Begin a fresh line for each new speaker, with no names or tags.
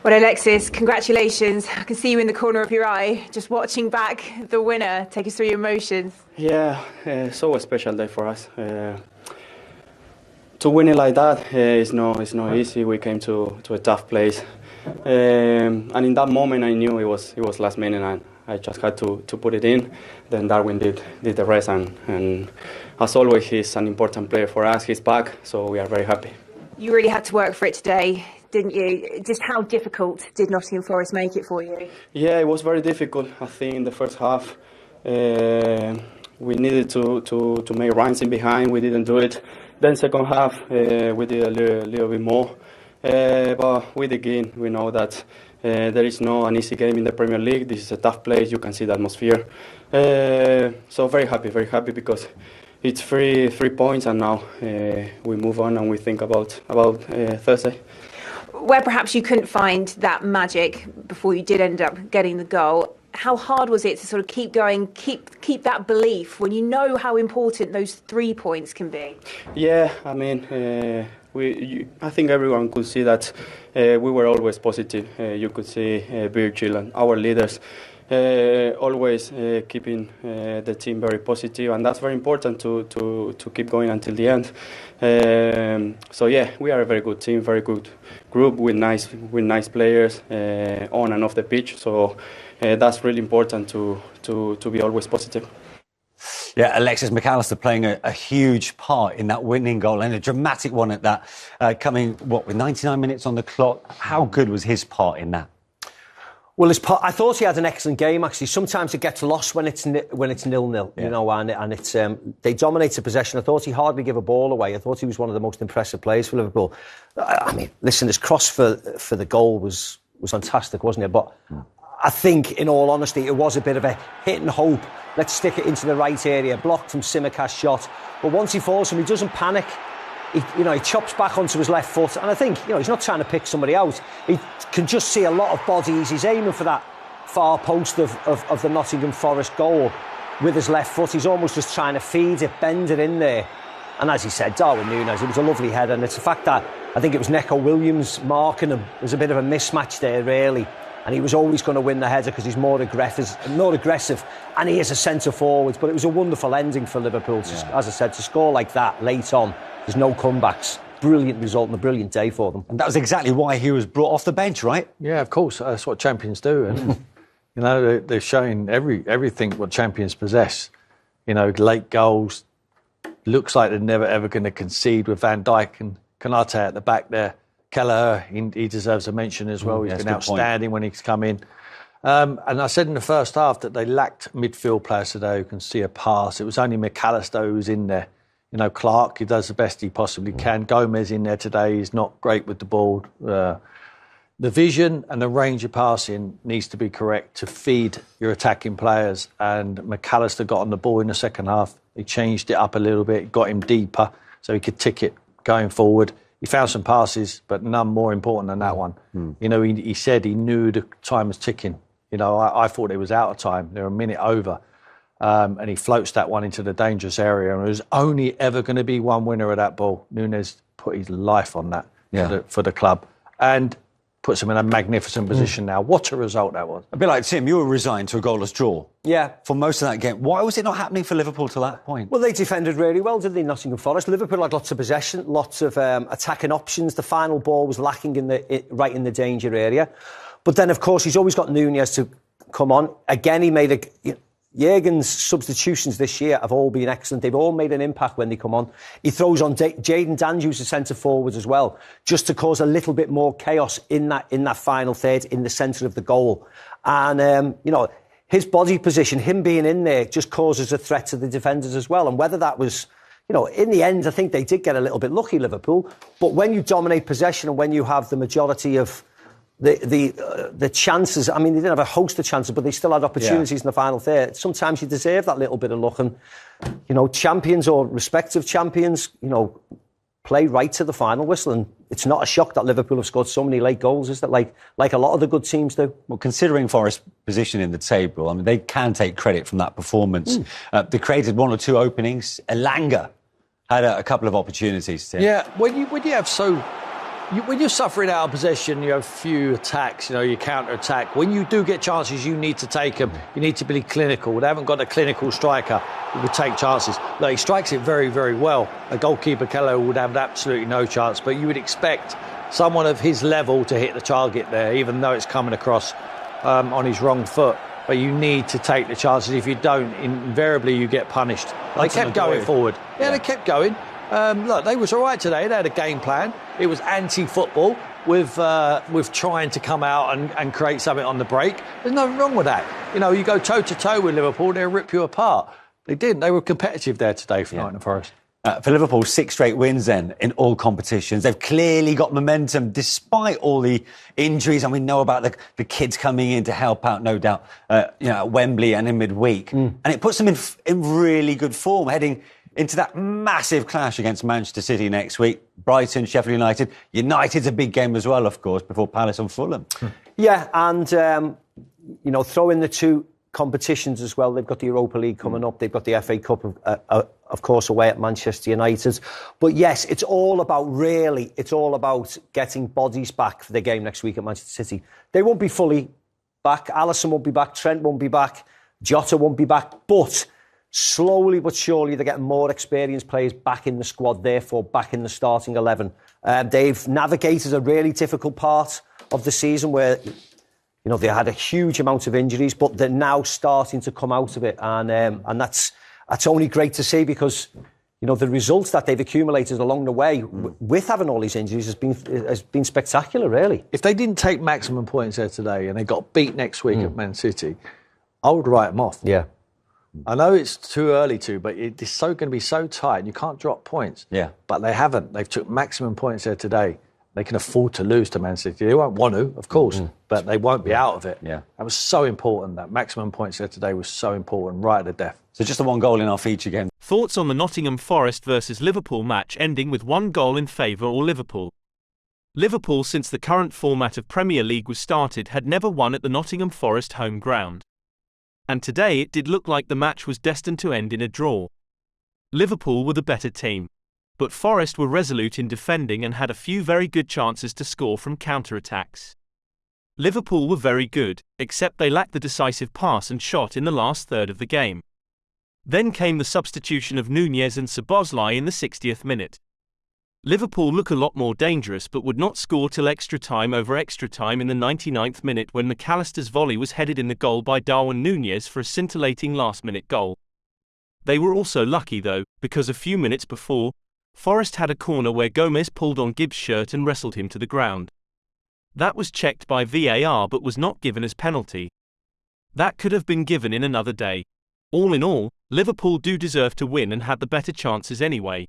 Well, Alexis, congratulations. I can see you in the corner of your eye, just watching back the winner. Take us through your emotions.
Yeah, it's always a special day for us. To win it like that is not easy. We came to a tough place, and in that moment I knew it was last minute, and I just had to put it in. Then Darwin did the rest, and as always, he's an important player for us. He's back, so we are very happy.
You really had to work for it today, didn't you? Just how difficult did Nottingham Forest make it for you?
Yeah, it was very difficult. I think in the first half we needed to make runs in behind. We didn't do it. Then second half we did a little bit more. But with the game, we know that there is no an easy game in the Premier League. This is a tough place. You can see the atmosphere. So very happy because it's three points, and now we move on and we think about Thursday.
Where perhaps you couldn't find that magic before you did end up getting the goal, how hard was it to sort of keep going, keep that belief when you know how important those 3 points can be?
Yeah, I mean, I think everyone could see that we were always positive. You could see Virgil and our leaders always keeping the team very positive, and that's very important to keep going until the end. So yeah, we are a very good team, very good group with nice players on and off the pitch. So that's really important to be always positive.
Yeah, Alexis Mac Allister playing a huge part in that winning goal, and a dramatic one at that, coming, with 99 minutes on the clock. How good was his part in that?
Well, I thought he had an excellent game, actually. Sometimes it gets lost when it's 0-0,
yeah.
you know, and it's they dominated possession. I thought he hardly gave a ball away. I thought he was one of the most impressive players for Liverpool. I mean, listen, his cross for the goal was fantastic, wasn't it? But I think, in all honesty, it was a bit of a hit and hope. Let's stick it into the right area, blocked from Simicast's shot. But once he falls from, he doesn't panic. He chops back onto his left foot, and I think, he's not trying to pick somebody out. He can just see a lot of bodies. He's aiming for that far post of the Nottingham Forest goal with his left foot. He's almost just trying to feed it, bend it in there. And as he said, Darwin Núñez, it was a lovely header, and it's the fact that I think it was Neco Williams marking him. There's a bit of a mismatch there, really. And he was always going to win the header because he's more aggressive, and he is a centre forward. But it was a wonderful ending for Liverpool, as I said, to score like that late on. There's no comebacks. Brilliant result and a brilliant day for them. And
that was exactly why he was brought off the bench, right?
Yeah, of course. That's what champions do. And, they're showing everything what champions possess. Late goals. Looks like they're never, ever going to concede with Van Dijk and Konate at the back there. Kelleher, he deserves a mention as well. He's been outstanding when he's come in. And I said in the first half that they lacked midfield players today who can see a pass. It was only Mac Allister who was in there. Clark, he does the best he possibly can. Gomez in there today, he's not great with the ball. The vision and the range of passing needs to be correct to feed your attacking players. And Mac Allister got on the ball in the second half. He changed it up a little bit, got him deeper so he could tick it going forward. He found some passes, but none more important than that one. He said he knew the time was ticking. I thought it was out of time. They were a minute over. And he floats that one into the dangerous area. And there's only ever going to be one winner of that ball. Núñez put his life on that for the club and puts him in a magnificent position now. What a result that was.
A bit like Tim, you were resigned to a goalless draw.
Yeah.
For most of that game. Why was it not happening for Liverpool to that point?
Well, they defended really well, didn't they, Nottingham Forest? Liverpool had lots of possession, lots of attacking options. The final ball was lacking right in the danger area. But then, of course, he's always got Núñez to come on. Again, he made Jurgen's substitutions this year have all been excellent. They've all made an impact when they come on. He throws on Jadon Danjus as centre forward as well, just to cause a little bit more chaos in that final third, in the centre of the goal. And, his body position, him being in there, just causes a threat to the defenders as well. And whether that was, in the end, I think they did get a little bit lucky, Liverpool. But when you dominate possession and when you have the majority of the chances, I mean, they didn't have a host of chances, but they still had opportunities in the final third. Sometimes you deserve that little bit of luck. And, champions or respective champions, play right to the final whistle. And it's not a shock that Liverpool have scored so many late goals, is that like a lot of the good teams do?
Well, considering Forest's position in the table, I mean, they can take credit from that performance. They created one or two openings. Elanga had a couple of opportunities, Tim.
Yeah, when you have so when you're suffering out of possession, you have few attacks, you counter-attack. When you do get chances, you need to take them. You need to be clinical. They haven't got a clinical striker who would take chances. Look, he strikes it very, very well. A goalkeeper, Kello, would have absolutely no chance, but you would expect someone of his level to hit the target there, even though it's coming across on his wrong foot. But you need to take the chances. If you don't, invariably you get punished. They kept going forward. Yeah, they kept going. Look, they was all right today. They had a game plan. It was anti-football with trying to come out and create something on the break. There's nothing wrong with that. You go toe-to-toe with Liverpool, they'll rip you apart. They didn't. They were competitive there today for Nottingham Forest.
For Liverpool, 6 straight wins then in all competitions. They've clearly got momentum despite all the injuries, and we know about the kids coming in to help out, no doubt, at Wembley and in midweek. And it puts them in really good form, heading into that massive clash against Manchester City next week. Brighton, Sheffield United. United's a big game as well, of course, before Palace and Fulham.
Yeah, and, throw in the 2 competitions as well. They've got the Europa League coming up. They've got the FA Cup, of course, away at Manchester United. But yes, it's all about getting bodies back for the game next week at Manchester City. They won't be fully back. Alisson won't be back. Trent won't be back. Jota won't be back. But slowly but surely, they're getting more experienced players back in the squad, therefore back in the starting 11. They've navigated a really difficult part of the season where, they had a huge amount of injuries, but they're now starting to come out of it. And that's only great to see because, the results that they've accumulated along the way with having all these injuries has been spectacular, really.
If they didn't take maximum points there today and they got beat next week at Man City, I would write them off.
Yeah.
I know it's too early but it's going to be so tight and you can't drop points.
Yeah.
But they haven't. They've took maximum points there today. They can afford to lose to Man City. They won't want to, of course, but they won't be out of it.
Yeah.
That was so important. That maximum points there today was so important, right at the death.
So just the 1 goal in our feature game.
Thoughts on the Nottingham Forest versus Liverpool match ending with 1 goal in favour of Liverpool. Liverpool, since the current format of Premier League was started, had never won at the Nottingham Forest home ground. And today it did look like the match was destined to end in a draw. Liverpool were the better team, but Forest were resolute in defending and had a few very good chances to score from counter-attacks. Liverpool were very good, except they lacked the decisive pass and shot in the last third of the game. Then came the substitution of Nunez and Szoboszlai in the 60th minute. Liverpool look a lot more dangerous but would not score till extra time over extra time in the 99th minute when McAllister's volley was headed in the goal by Darwin Nunez for a scintillating last-minute goal. They were also lucky though, because a few minutes before, Forest had a corner where Gomez pulled on Gibbs' shirt and wrestled him to the ground. That was checked by VAR but was not given as penalty. That could have been given in another day. All in all, Liverpool do deserve to win and had the better chances anyway.